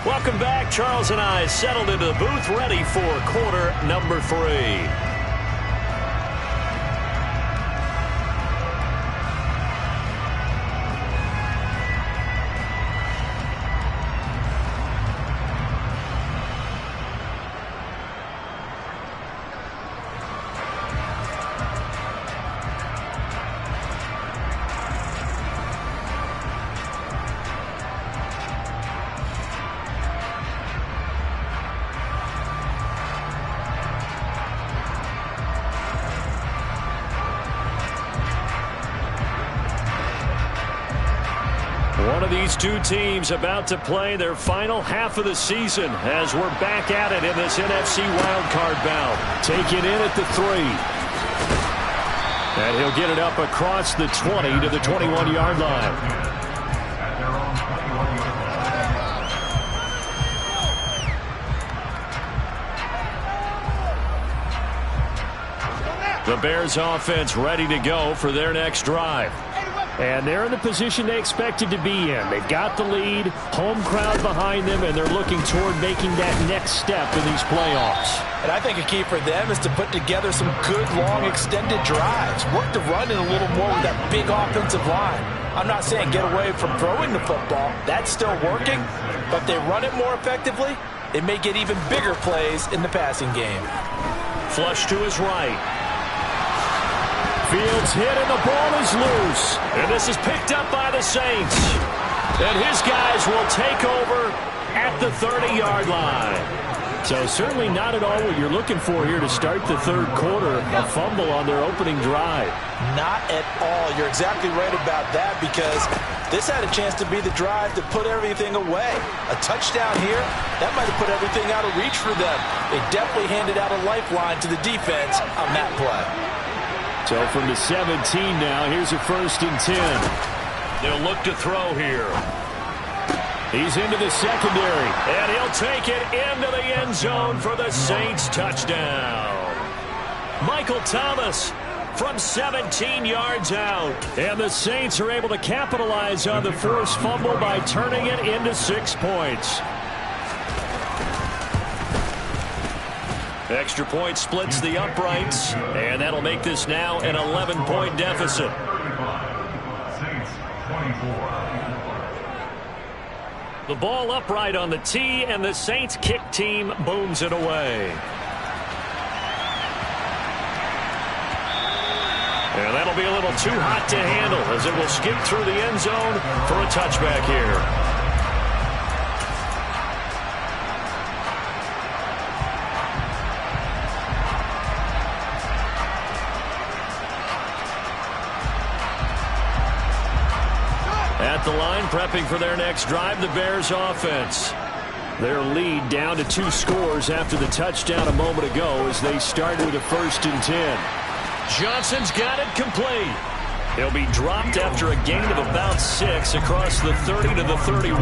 Welcome back. Charles and I settled into the booth, ready for quarter number 3. One of these two teams about to play their final half of the season as we're back at it in this NFC wildcard bout. Taken in at the 3. And he'll get it up across the 20 to the 21-yard line. The Bears offense ready to go for their next drive. And they're in the position they expected to be in. They've got the lead, home crowd behind them, and they're looking toward making that next step in these playoffs. And I think a key for them is to put together some good, long, extended drives. Work the run in a little more with that big offensive line. I'm not saying get away from throwing the football. That's still working. But they run it more effectively, it may get even bigger plays in the passing game. Flush to his right. Fields hit and the ball is loose. And this is picked up by the Saints. And his guys will take over at the 30-yard line. So certainly not at all what you're looking for here to start the third quarter. A fumble on their opening drive. Not at all. You're exactly right about that because this had a chance to be the drive to put everything away. A touchdown here, that might have put everything out of reach for them. They definitely handed out a lifeline to the defense on that play. So from the 17 now, here's a 1st and 10. They'll look to throw here. He's into the secondary, and he'll take it into the end zone for the Saints touchdown. Michael Thomas from 17 yards out. And the Saints are able to capitalize on the forced fumble by turning it into 6 points. Extra point splits the uprights, and that'll make this now an 11-point deficit. The ball upright on the tee, and the Saints kick team booms it away. And that'll be a little too hot to handle as it will skip through the end zone for a touchback here. At the line, prepping for their next drive, the Bears offense. Their lead down to 2 scores after the touchdown a moment ago as they start with a 1st and 10. Johnson's got it complete. He'll be dropped after a gain of about 6 across the 30 to the 31.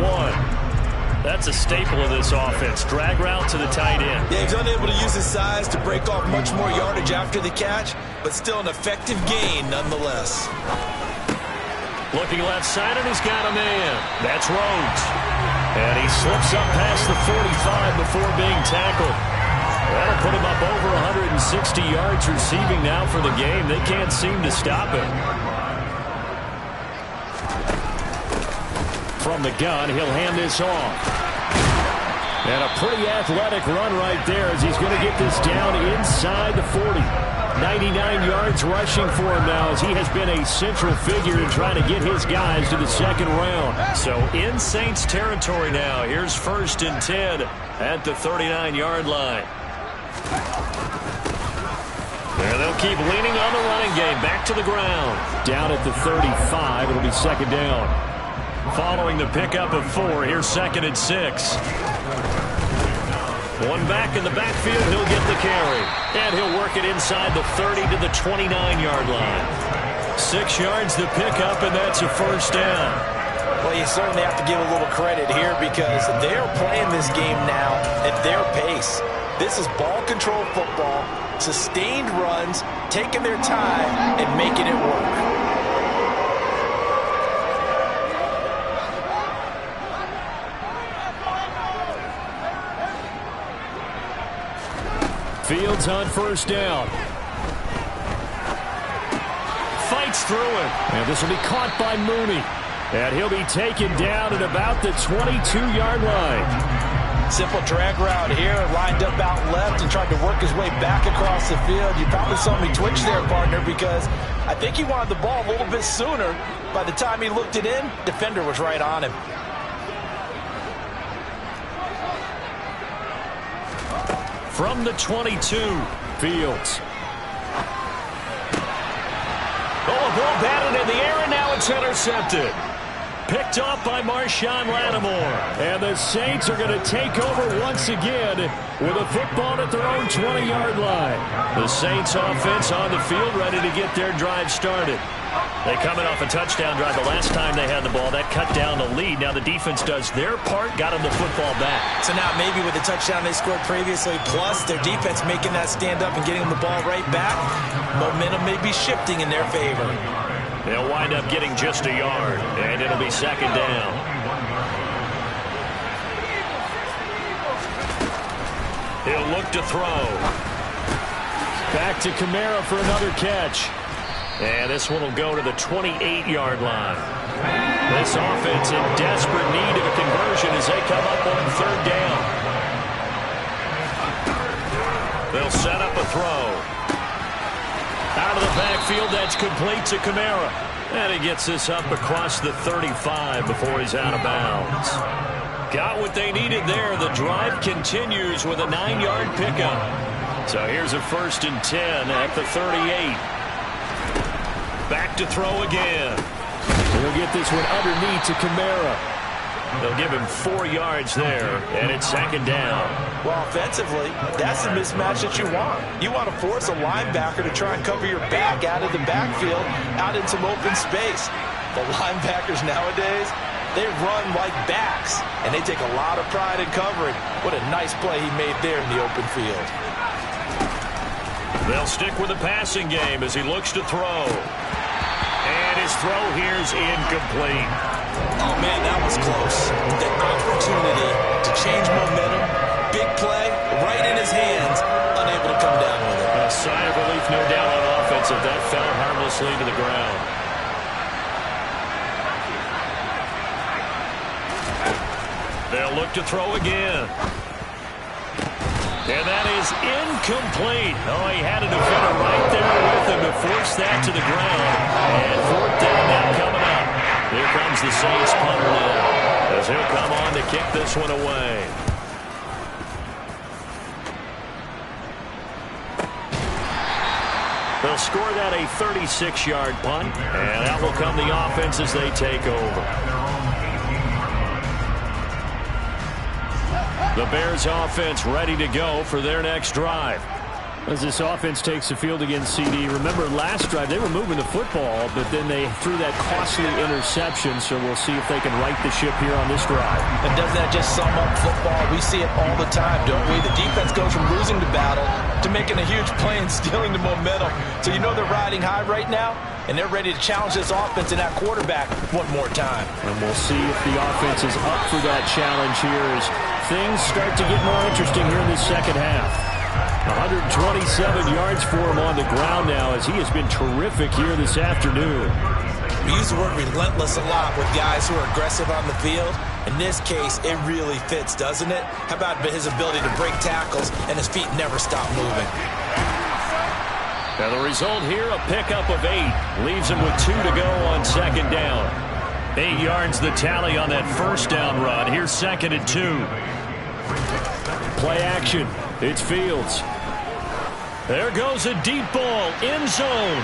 That's a staple of this offense. Drag route to the tight end. Yeah, he's unable to use his size to break off much more yardage after the catch, but still an effective gain nonetheless. Looking left side, and he's got a man. That's Rhodes. And he slips up past the 45 before being tackled. That'll put him up over 160 yards receiving now for the game. They can't seem to stop him. From the gun, he'll hand this off. And a pretty athletic run right there as he's going to get this down inside the 40. 99 yards rushing for him now as he has been a central figure in trying to get his guys to the second round. So in Saints territory now. Here's 1st and 10 at the 39-yard line. And they'll keep leaning on the running game. Back to the ground. Down at the 35. It'll be 2nd down. Following the pickup of 4, here's 2nd and 6. One back in the backfield, he'll get the carry. And he'll work it inside the 30 to the 29-yard line. 6 yards the pickup, and that's a 1st down. Well, you certainly have to give a little credit here because they're playing this game now at their pace. This is ball control football, sustained runs, taking their time, and making it work. Fields on first down. Fights through it. And this will be caught by Mooney. And he'll be taken down at about the 22-yard line. Simple drag route here, lined up out left and tried to work his way back across the field. You probably saw me twitch there, partner, because I think he wanted the ball a little bit sooner. By the time he looked it in, defender was right on him. From the 22, Fields. Oh, a ball batted in the air, and now it's intercepted. Picked off by Marshawn Lattimore. And the Saints are going to take over once again with a football at their own 20-yard line. The Saints offense on the field ready to get their drive started. They coming off a touchdown drive the last time they had the ball. That cut down the lead. Now the defense does their part, got them the football back. So now maybe with the touchdown they scored previously, plus their defense making that stand up and getting them the ball right back, momentum may be shifting in their favor. They'll wind up getting just a yard, and it'll be second down. He'll look to throw. Back to Kamara for another catch. And this one will go to the 28-yard line. This offense in desperate need of a conversion as they come up on third down. They'll set up a throw. Out of the backfield, that's complete to Kamara. And he gets this up across the 35 before he's out of bounds. Got what they needed there. The drive continues with a 9-yard pickup. So here's a 1st and 10 at the 38. Back to throw again. He'll get this one underneath to Kamara. They'll give him 4 yards there, and it's second down. Well, offensively, that's the mismatch that you want. You want to force a linebacker to try and cover your back out of the backfield, out in some open space. The linebackers nowadays, they run like backs, and they take a lot of pride in covering. What a nice play he made there in the open field. They'll stick with the passing game as he looks to throw. And his throw here's incomplete. Oh, man, that was close. The opportunity to change momentum, big play, right in his hands, unable to come down with it. A sigh of relief, no doubt, on offense if that fell harmlessly to the ground. They'll look to throw again. And that is incomplete. Oh, he had a defender right there with him to force that to the ground. And fourth down now coming up. Here comes the Saints punter now, as he'll come on to kick this one away. They'll score that a 36-yard punt, and that will come the offense as they take over. The Bears offense ready to go for their next drive. As this offense takes the field against CD, remember last drive they were moving the football, but then they threw that costly interception, so we'll see if they can right the ship here on this drive. And doesn't that just sum up football? We see it all the time, don't we? The defense goes from losing the battle to making a huge play and stealing the momentum. So you know they're riding high right now, and they're ready to challenge this offense and that quarterback one more time. And we'll see if the offense is up for that challenge here as things start to get more interesting here in the second half. 127 yards for him on the ground now as he has been terrific here this afternoon. We use the word relentless a lot with guys who are aggressive on the field. In this case, it really fits, doesn't it? How about his ability to break tackles and his feet never stop moving? Now the result here, a pickup of 8. Leaves him with 2 to go on second down. 8 yards the tally on that first down run. Here's second and 2. Play action. It's Fields. There goes a deep ball. End zone.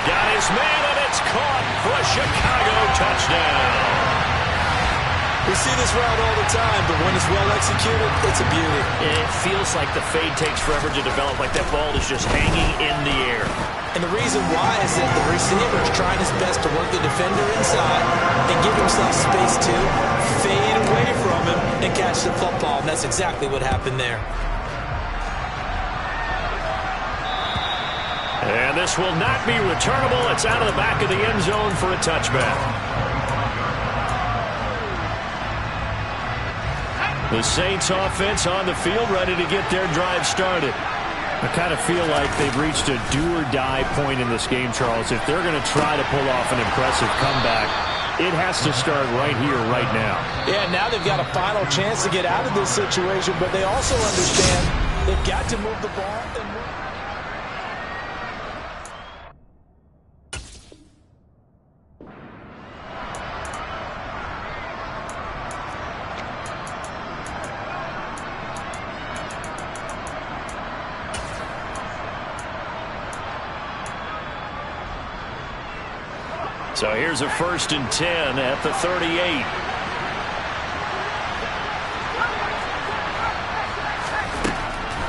Got his man, and it's caught for a Chicago touchdown. We see this route all the time, but when it's well executed, it's a beauty. It feels like the fade takes forever to develop, like that ball is just hanging in the air. And the reason why is that the receiver is trying his best to work the defender inside and give himself space to fade away from him and catch the football, and that's exactly what happened there. And this will not be returnable. It's out of the back of the end zone for a touchback. The Saints offense on the field, ready to get their drive started. I kind of feel like they've reached a do-or-die point in this game, Charles. If they're going to try to pull off an impressive comeback, it has to start right here, right now. Yeah, now they've got a final chance to get out of this situation, but they also understand they've got to move the ball and move. So here's a 1st and 10 at the 38.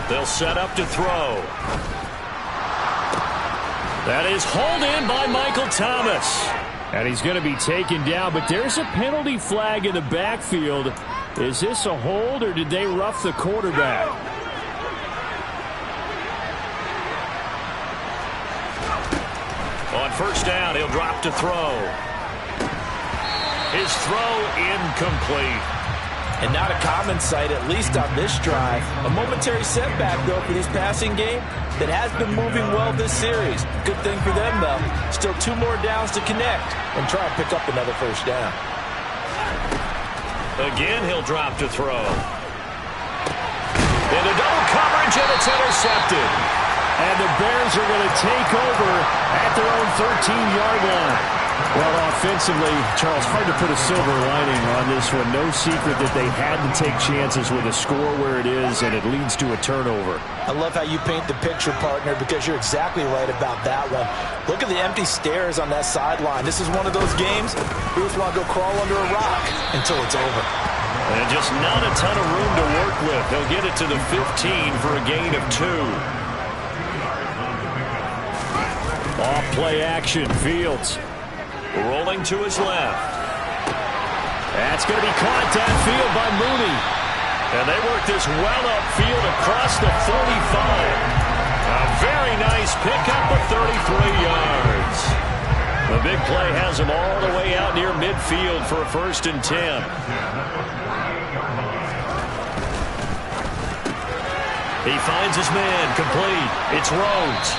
They'll set up to throw. That is hauled in by Michael Thomas. And he's going to be taken down, but there's a penalty flag in the backfield. Is this a hold, or did they rough the quarterback? On 1st down, he'll drop to throw. His throw incomplete. And not a common sight, at least on this drive. A momentary setback, though, for this passing game that has been moving well this series. Good thing for them, though. Still 2 more downs to connect and try and pick up another 1st down. Again, he'll drop to throw. Into double coverage, and it's intercepted. And the Bears are going to take over at their own 13-yard line. Well, offensively, Charles, hard to put a silver lining on this one. No secret that they had to take chances with a score where it is, and it leads to a turnover. I love how you paint the picture, partner, because you're exactly right about that one. Look at the empty stares on that sideline. This is one of those games we just want to go crawl under a rock until it's over. And just not a ton of room to work with. He'll get it to the 15 for a gain of 2. Off play action, Fields rolling to his left. That's going to be caught downfield by Mooney. And they work this well upfield across the 45. A very nice pickup of 33 yards. The big play has him all the way out near midfield for a 1st and 10. He finds his man, complete. It's Rhodes.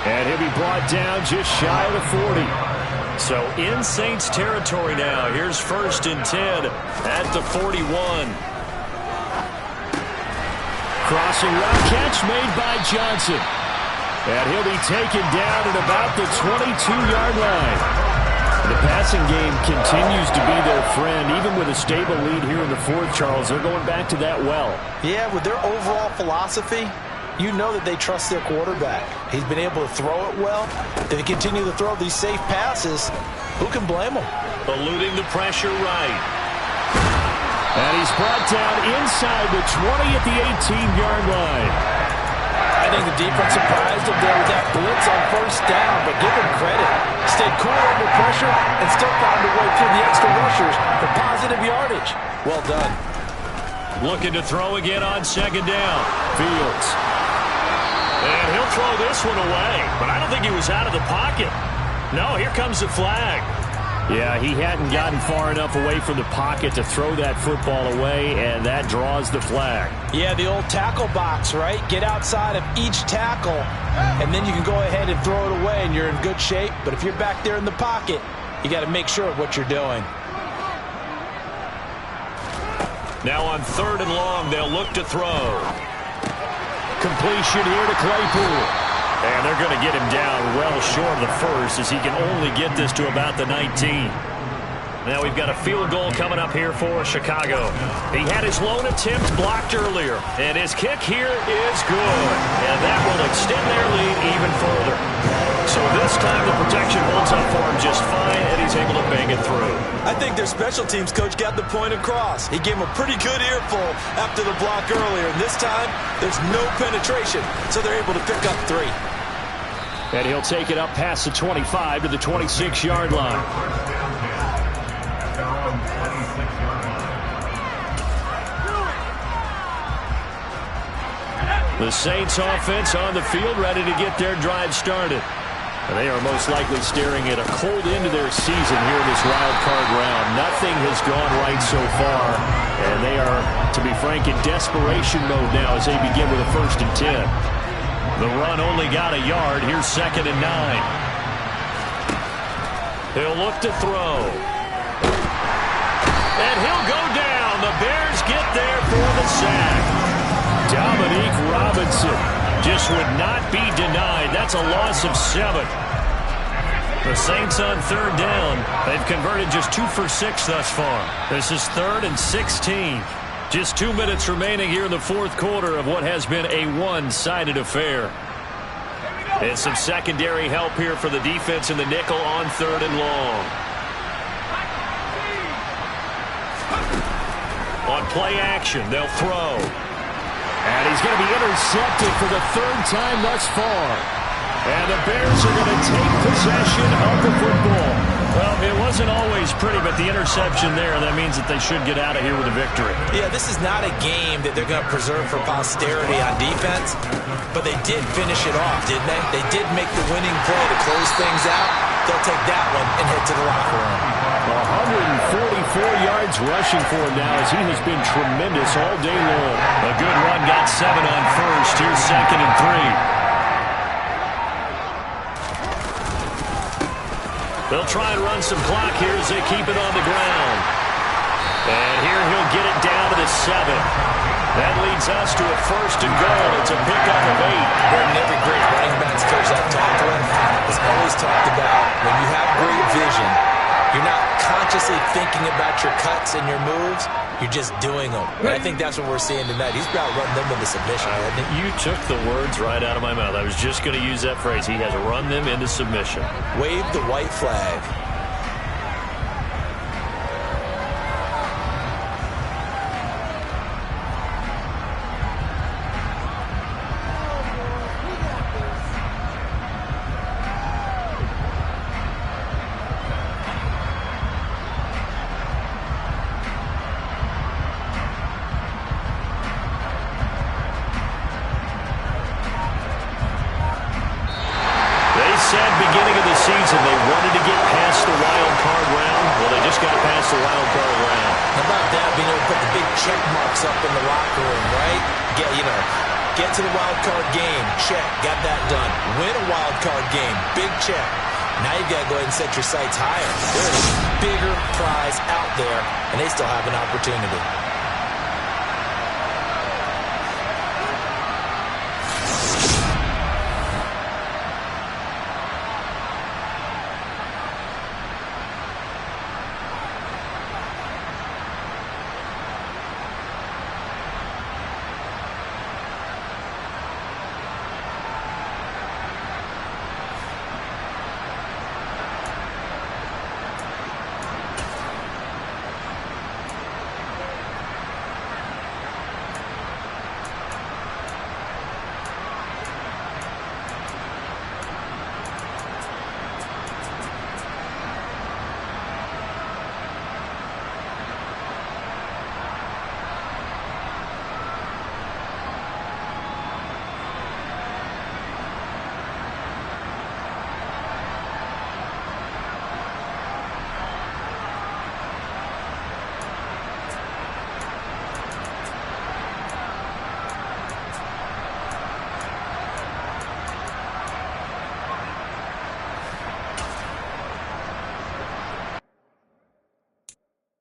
And he'll be brought down just shy of the 40. So in Saints territory now. Here's 1st and 10 at the 41. Crossing route catch made by Johnson. And he'll be taken down at about the 22-yard line. The passing game continues to be their friend. Even with a stable lead here in the 4th, Charles, they're going back to that well. Yeah, with their overall philosophy, you know that they trust their quarterback. He's been able to throw it well. If they continue to throw these safe passes, who can blame them? Eluding the pressure right. And he's brought down inside the 20 at the 18-yard line. I think the defense surprised him there with that blitz on 1st down, but give him credit. Stayed cool under pressure and still found a way through the extra rushers for positive yardage. Well done. Looking to throw again on 2nd down. Fields. And he'll throw this one away, but I don't think he was out of the pocket. No, here comes the flag. Yeah, he hadn't gotten far enough away from the pocket to throw that football away, and that draws the flag. Yeah, the old tackle box, right? Get outside of each tackle, and then you can go ahead and throw it away, and you're in good shape. But if you're back there in the pocket, you got to make sure of what you're doing. Now on 3rd and long, they'll look to throw. Completion here to Claypool. And they're going to get him down well short of the 1st as he can only get this to about the 19. Now we've got a field goal coming up here for Chicago. He had his lone attempt blocked earlier, and his kick here is good. And that will extend their lead even further. So this time the protection holds up for him just fine, and he's able to bang it through. I think their special teams coach got the point across. He gave him a pretty good earful after the block earlier, and this time there's no penetration, so they're able to pick up 3. And he'll take it up past the 25 to the 26-yard line. The Saints offense on the field, ready to get their drive started. And they are most likely staring at a cold end to their season here in this wild card round. Nothing has gone right so far, and they are to be frank, in desperation mode now as they begin with a 1st and 10. The run only got a yard. Here's 2nd and 9. He'll look to throw. And he'll go down. The Bears get there for the sack. Dominique Robinson just would not be denied. That's a loss of 7. The Saints on 3rd down. They've converted just 2 for 6 thus far. This is 3rd and 16. Just 2 minutes remaining here in the 4th quarter of what has been a one-sided affair. And some secondary help here for the defense in the nickel on 3rd and long. On play action, they'll throw. And he's going to be intercepted for the 3rd time thus far. And the Bears are going to take possession of the football. Well, it wasn't always pretty, but the interception there, that means that they should get out of here with a victory. Yeah, this is not a game that they're going to preserve for posterity on defense, but they did finish it off, didn't they? They did make the winning play to close things out. They'll take that one and head to the locker room. 144 yards rushing for him now as he has been tremendous all day long. A good run, got 7 on 1st. Here's 2nd and 3. They'll try and run some clock here as they keep it on the ground. And here he'll get it down to the 7. That leads us to a 1st and goal. It's a pickup of 8. Well, every great running backs coach I've talked with has always talked about when you have great vision, you're not consciously thinking about your cuts and your moves. You're just doing them. And I think that's what we're seeing tonight. He's about running them into submission, hasn't he? You took the words right out of my mouth. I was just going to use that phrase. He has run them into submission. Wave the white flag. Beginning of the season, they wanted to get past the wild card round. Well, they just got past the wild card round. How about that? Being able to put the big check marks up in the locker room, right? Get to the wild card game. Check. Got that done. Win a wild card game. Big check. Now you've got to go ahead and set your sights higher. There's a bigger prize out there, and they still have an opportunity.